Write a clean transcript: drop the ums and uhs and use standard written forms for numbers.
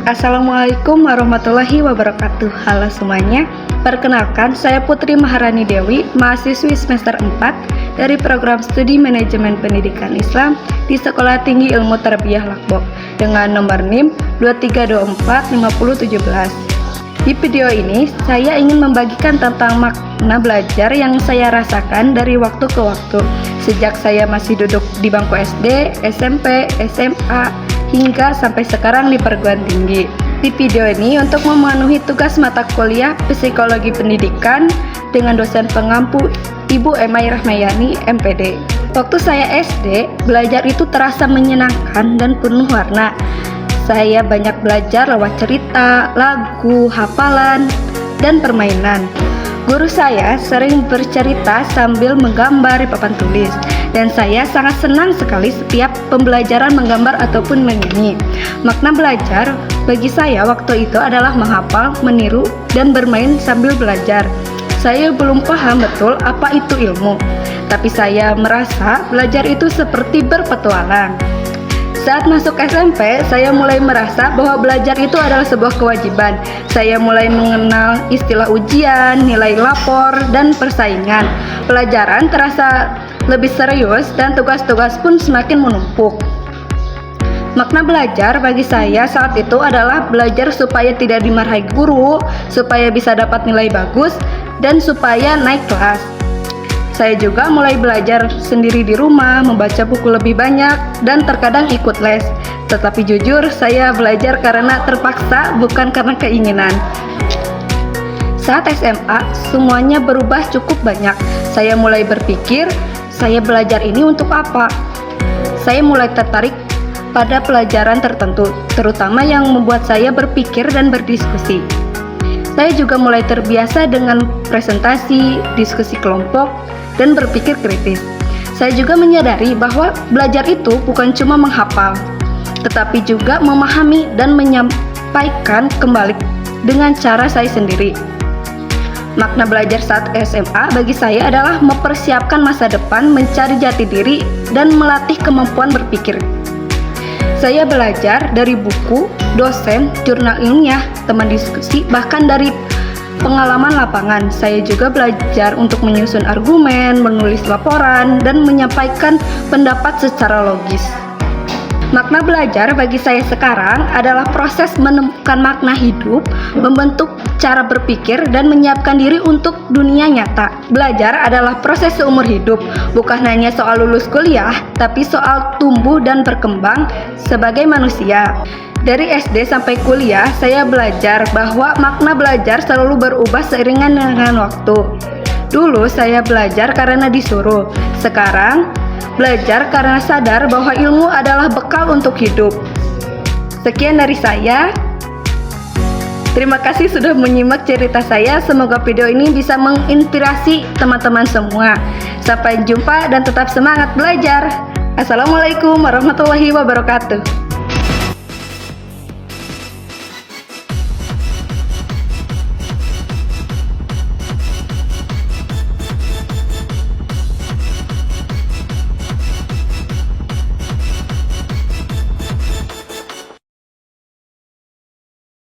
Assalamualaikum warahmatullahi wabarakatuh. Halo semuanya, perkenalkan saya Putri Maharani Dewi, mahasiswi semester 4 dari program studi manajemen pendidikan Islam di Sekolah Tinggi Ilmu Tarbiyah Lakbok dengan nomor NIM 23245017. Di video ini saya ingin membagikan tentang makna belajar yang saya rasakan dari waktu ke waktu sejak saya masih duduk di bangku SD, SMP, SMA hingga sampai sekarang di perguruan tinggi. Di video ini untuk memenuhi tugas mata kuliah Psikologi Pendidikan dengan dosen pengampu Ibu Emai Rahmayani, MPD. Waktu saya SD, belajar itu terasa menyenangkan dan penuh warna. Saya banyak belajar lewat cerita, lagu, hafalan, dan permainan. Guru saya sering bercerita sambil menggambar di papan tulis, dan saya sangat senang sekali setiap pembelajaran menggambar ataupun menyanyi. Makna belajar bagi saya waktu itu adalah menghafal, meniru, dan bermain sambil belajar. Saya belum paham betul apa itu ilmu, tapi saya merasa belajar itu seperti berpetualang. Saat masuk SMP, saya mulai merasa bahwa belajar itu adalah sebuah kewajiban. Saya mulai mengenal istilah ujian, nilai lapor, dan persaingan. Pelajaran terasa lebih serius dan tugas-tugas pun semakin menumpuk. Makna belajar bagi saya saat itu adalah belajar supaya tidak dimarahi guru, supaya bisa dapat nilai bagus, dan supaya naik kelas. Saya juga mulai belajar sendiri di rumah, membaca buku lebih banyak, dan terkadang ikut les. Tetapi jujur, saya belajar karena terpaksa, bukan karena keinginan. Saat SMA, semuanya berubah cukup banyak. Saya mulai berpikir, saya belajar ini untuk apa? Saya mulai tertarik pada pelajaran tertentu, terutama yang membuat saya berpikir dan berdiskusi. Saya juga mulai terbiasa dengan presentasi, diskusi kelompok, dan berpikir kritis. Saya juga menyadari bahwa belajar itu bukan cuma menghafal, tetapi juga memahami dan menyampaikan kembali dengan cara saya sendiri. Makna belajar saat SMA bagi saya adalah mempersiapkan masa depan, mencari jati diri, dan melatih kemampuan berpikir. Saya belajar dari buku, dosen, jurnal ilmiah, teman diskusi, bahkan dari pengalaman lapangan. Saya juga belajar untuk menyusun argumen, menulis laporan, dan menyampaikan pendapat secara logis. Makna belajar bagi saya sekarang adalah proses menemukan makna hidup, membentuk cara berpikir, dan menyiapkan diri untuk dunia nyata. Belajar adalah proses seumur hidup, bukan hanya soal lulus kuliah, tapi soal tumbuh dan berkembang sebagai manusia. Dari SD sampai kuliah, saya belajar bahwa makna belajar selalu berubah seiringan dengan waktu. Dulu saya belajar karena disuruh, sekarang belajar karena sadar bahwa ilmu adalah bekal untuk hidup. Sekian dari saya. Terima kasih sudah menyimak cerita saya. Semoga video ini bisa menginspirasi teman-teman semua. Sampai jumpa dan tetap semangat belajar. Assalamualaikum warahmatullahi wabarakatuh.